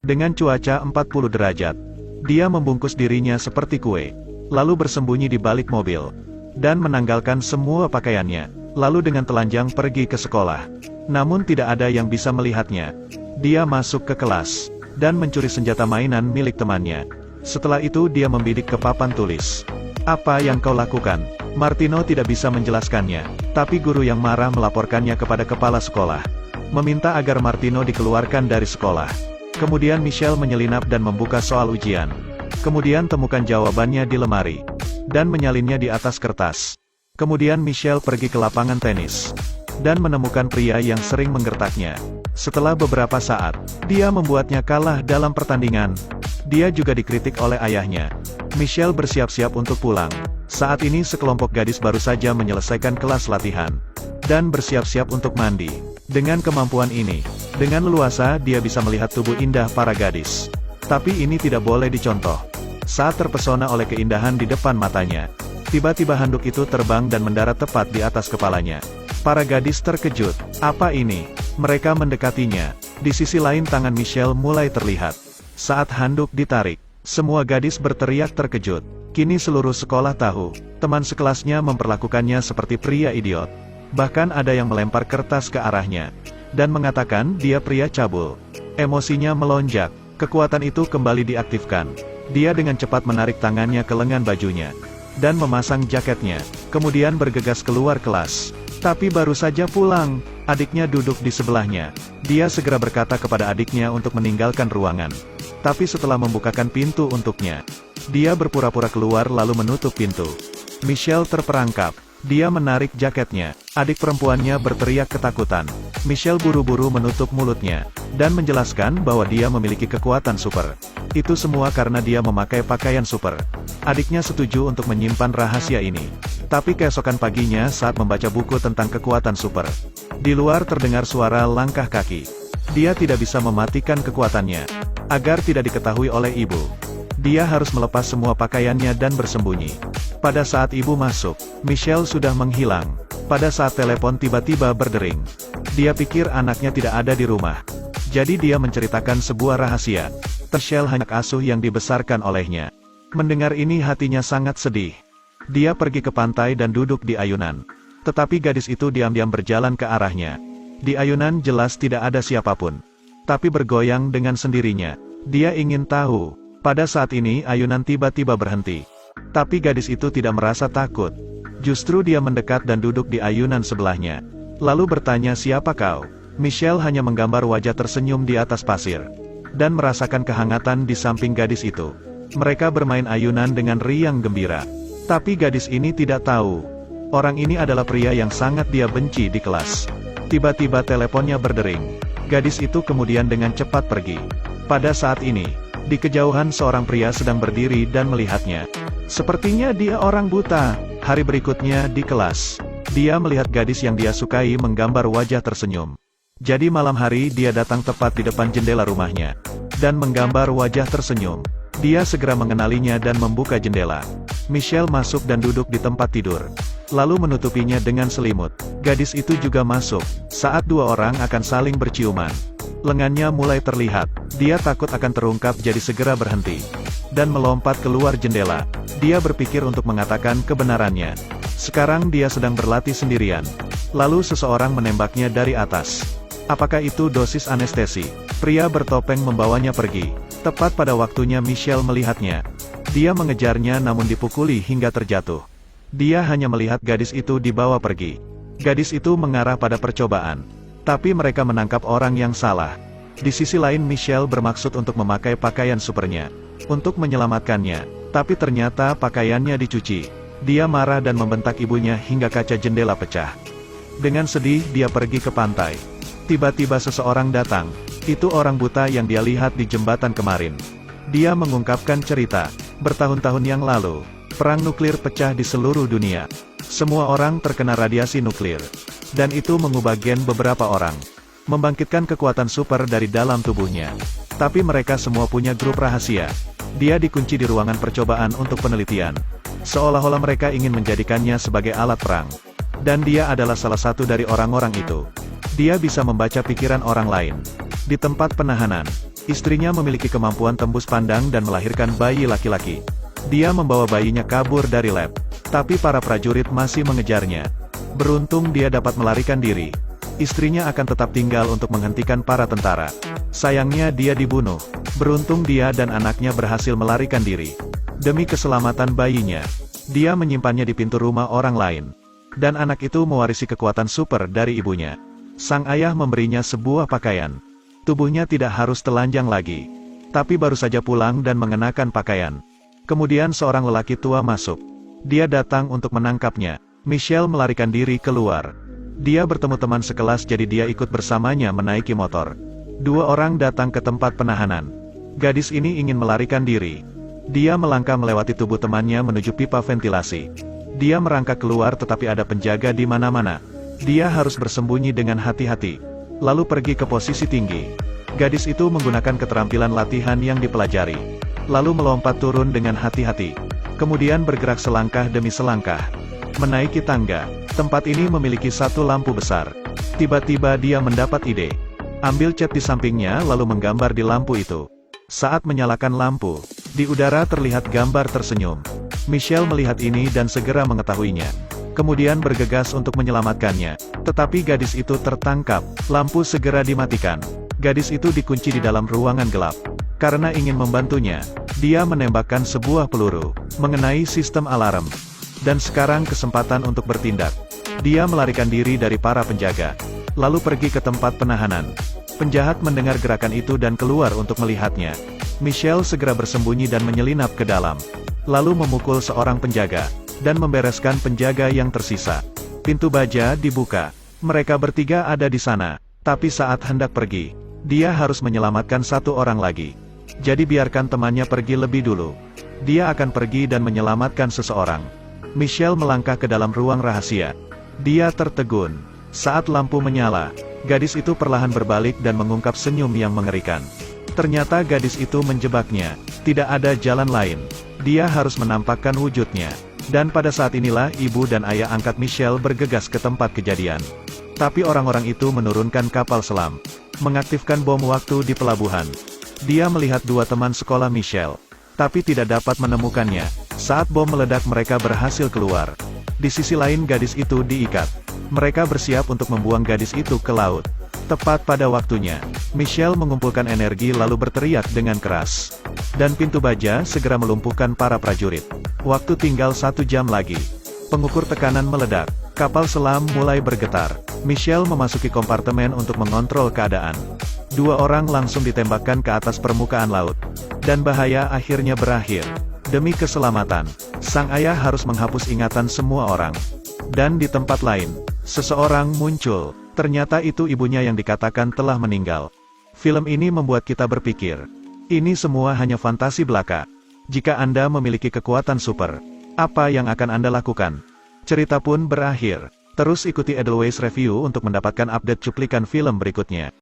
Dengan cuaca 40 derajat, dia membungkus dirinya seperti kue, lalu bersembunyi di balik mobil, dan menanggalkan semua pakaiannya, lalu dengan telanjang pergi ke sekolah. Namun tidak ada yang bisa melihatnya. Dia masuk ke kelas, dan mencuri senjata mainan milik temannya. Setelah itu dia membidik ke papan tulis. "Apa yang kau lakukan?" Martino tidak bisa menjelaskannya, tapi guru yang marah melaporkannya kepada kepala sekolah, meminta agar Martino dikeluarkan dari sekolah. Kemudian Michelle menyelinap dan membuka soal ujian. Kemudian temukan jawabannya di lemari, dan menyalinnya di atas kertas. Kemudian Michelle pergi ke lapangan tenis, dan menemukan pria yang sering menggertaknya. Setelah beberapa saat, dia membuatnya kalah dalam pertandingan. Dia juga dikritik oleh ayahnya. Michelle bersiap-siap untuk pulang. Saat ini sekelompok gadis baru saja menyelesaikan kelas latihan, dan bersiap-siap untuk mandi. Dengan kemampuan ini, dengan leluasa dia bisa melihat tubuh indah para gadis. Tapi ini tidak boleh dicontoh. Saat terpesona oleh keindahan di depan matanya, tiba-tiba handuk itu terbang dan mendarat tepat di atas kepalanya. Para gadis terkejut. Apa ini? Mereka mendekatinya. Di sisi lain tangan Michelle mulai terlihat. Saat handuk ditarik, semua gadis berteriak terkejut. Kini seluruh sekolah tahu, teman sekelasnya memperlakukannya seperti pria idiot. Bahkan ada yang melempar kertas ke arahnya, dan mengatakan dia pria cabul. Emosinya melonjak, kekuatan itu kembali diaktifkan. Dia dengan cepat menarik tangannya ke lengan bajunya, dan memasang jaketnya, kemudian bergegas keluar kelas. Tapi baru saja pulang, adiknya duduk di sebelahnya. Dia segera berkata kepada adiknya untuk meninggalkan ruangan. Tapi setelah membukakan pintu untuknya, dia berpura-pura keluar lalu menutup pintu. Michelle terperangkap. Dia menarik jaketnya. Adik perempuannya berteriak ketakutan. Michelle buru-buru menutup mulutnya, dan menjelaskan bahwa dia memiliki kekuatan super. Itu semua karena dia memakai pakaian super. Adiknya setuju untuk menyimpan rahasia ini. Tapi keesokan paginya saat membaca buku tentang kekuatan super, di luar terdengar suara langkah kaki. Dia tidak bisa mematikan kekuatannya, agar tidak diketahui oleh ibu. Dia harus melepas semua pakaiannya dan bersembunyi. Pada saat ibu masuk, Michelle sudah menghilang. Pada saat telepon tiba-tiba berdering, dia pikir anaknya tidak ada di rumah. Jadi dia menceritakan sebuah rahasia. Michelle hanya asuh yang dibesarkan olehnya. Mendengar ini hatinya sangat sedih. Dia pergi ke pantai dan duduk di ayunan. Tetapi gadis itu diam-diam berjalan ke arahnya. Di ayunan jelas tidak ada siapapun, tapi bergoyang dengan sendirinya. Dia ingin tahu. Pada saat ini ayunan tiba-tiba berhenti. Tapi gadis itu tidak merasa takut. Justru dia mendekat dan duduk di ayunan sebelahnya. Lalu bertanya, "Siapa kau?" Michelle hanya menggambar wajah tersenyum di atas pasir, dan merasakan kehangatan di samping gadis itu. Mereka bermain ayunan dengan riang gembira. Tapi gadis ini tidak tahu, orang ini adalah pria yang sangat dia benci di kelas. Tiba-tiba teleponnya berdering. Gadis itu kemudian dengan cepat pergi. Pada saat ini, di kejauhan seorang pria sedang berdiri dan melihatnya. Sepertinya dia orang buta. Hari berikutnya di kelas, dia melihat gadis yang dia sukai menggambar wajah tersenyum. Jadi malam hari dia datang tepat di depan jendela rumahnya, dan menggambar wajah tersenyum. Dia segera mengenalinya dan membuka jendela. Michelle masuk dan duduk di tempat tidur, lalu menutupinya dengan selimut. Gadis itu juga masuk. Saat dua orang akan saling berciuman, lengannya mulai terlihat. Dia takut akan terungkap jadi segera berhenti, dan melompat keluar jendela. Dia berpikir untuk mengatakan kebenarannya. Sekarang dia sedang berlatih sendirian. Lalu seseorang menembaknya dari atas. Apakah itu dosis anestesi? Pria bertopeng membawanya pergi. Tepat pada waktunya Michelle melihatnya. Dia mengejarnya namun dipukuli hingga terjatuh. Dia hanya melihat gadis itu dibawa pergi. Gadis itu mengarah pada percobaan. Tapi mereka menangkap orang yang salah. Di sisi lain Michelle bermaksud untuk memakai pakaian supernya, untuk menyelamatkannya. Tapi ternyata pakaiannya dicuci. Dia marah dan membentak ibunya hingga kaca jendela pecah. Dengan sedih dia pergi ke pantai. Tiba-tiba seseorang datang. Itu orang buta yang dia lihat di jembatan kemarin. Dia mengungkapkan cerita. Bertahun-tahun yang lalu, perang nuklir pecah di seluruh dunia. Semua orang terkena radiasi nuklir. Dan itu mengubah gen beberapa orang, membangkitkan kekuatan super dari dalam tubuhnya. Tapi mereka semua punya grup rahasia. Dia dikunci di ruangan percobaan untuk penelitian. Seolah-olah mereka ingin menjadikannya sebagai alat perang. Dan dia adalah salah satu dari orang-orang itu. Dia bisa membaca pikiran orang lain. Di tempat penahanan, Istrinya memiliki kemampuan tembus pandang dan melahirkan bayi laki-laki. Dia membawa bayinya kabur dari lab. Tapi para prajurit masih mengejarnya. Beruntung dia dapat melarikan diri. Istrinya akan tetap tinggal untuk menghentikan para tentara. Sayangnya dia dibunuh. Beruntung dia dan anaknya berhasil melarikan diri. Demi keselamatan bayinya, dia menyimpannya di pintu rumah orang lain. Dan anak itu mewarisi kekuatan super dari ibunya. Sang ayah memberinya sebuah pakaian. Tubuhnya tidak harus telanjang lagi. Tapi baru saja pulang dan mengenakan pakaian. Kemudian seorang lelaki tua masuk. Dia datang untuk menangkapnya. Michelle melarikan diri keluar. Dia bertemu teman sekelas jadi dia ikut bersamanya menaiki motor. Dua orang datang ke tempat penahanan. Gadis ini ingin melarikan diri. Dia melangkah melewati tubuh temannya menuju pipa ventilasi. Dia merangkak keluar tetapi ada penjaga di mana-mana. Dia harus bersembunyi dengan hati-hati. Lalu pergi ke posisi tinggi. Gadis itu menggunakan keterampilan latihan yang dipelajari. Lalu melompat turun dengan hati-hati. Kemudian bergerak selangkah demi selangkah. Menaiki tangga. Tempat ini memiliki satu lampu besar. Tiba-tiba dia mendapat ide. Ambil cat di sampingnya lalu menggambar di lampu itu. Saat menyalakan lampu, di udara terlihat gambar tersenyum. Michelle melihat ini dan segera mengetahuinya. Kemudian bergegas untuk menyelamatkannya. Tetapi gadis itu tertangkap. Lampu segera dimatikan. Gadis itu dikunci di dalam ruangan gelap. Karena ingin membantunya, dia menembakkan sebuah peluru mengenai sistem alarm. Dan sekarang kesempatan untuk bertindak. Dia melarikan diri dari para penjaga. Lalu pergi ke tempat penahanan. Penjahat mendengar gerakan itu dan keluar untuk melihatnya. Michelle segera bersembunyi dan menyelinap ke dalam. Lalu memukul seorang penjaga. Dan membereskan penjaga yang tersisa. Pintu baja dibuka. Mereka bertiga ada di sana. Tapi saat hendak pergi, dia harus menyelamatkan satu orang lagi. Jadi biarkan temannya pergi lebih dulu. Dia akan pergi dan menyelamatkan seseorang. Michelle melangkah ke dalam ruang rahasia. Dia tertegun. Saat lampu menyala, gadis itu perlahan berbalik dan mengungkap senyum yang mengerikan. Ternyata gadis itu menjebaknya. Tidak ada jalan lain. Dia harus menampakkan wujudnya. Dan pada saat inilah ibu dan ayah angkat Michelle bergegas ke tempat kejadian. Tapi orang-orang itu menurunkan kapal selam. Mengaktifkan bom waktu di pelabuhan. Dia melihat dua teman sekolah Michelle. Tapi tidak dapat menemukannya. Saat bom meledak mereka berhasil keluar. Di sisi lain gadis itu diikat. Mereka bersiap untuk membuang gadis itu ke laut. Tepat pada waktunya, Michelle mengumpulkan energi lalu berteriak dengan keras. Dan pintu baja segera melumpuhkan para prajurit. Waktu tinggal 1 jam lagi. Pengukur tekanan meledak. Kapal selam mulai bergetar. Michelle memasuki kompartemen untuk mengontrol keadaan. Dua orang langsung ditembakkan ke atas permukaan laut. Dan bahaya akhirnya berakhir. Demi keselamatan, sang ayah harus menghapus ingatan semua orang. Dan di tempat lain, seseorang muncul. Ternyata itu ibunya yang dikatakan telah meninggal. Film ini membuat kita berpikir, ini semua hanya fantasi belaka. Jika Anda memiliki kekuatan super, apa yang akan Anda lakukan? Cerita pun berakhir. Terus ikuti Edelweiss Review untuk mendapatkan update cuplikan film berikutnya.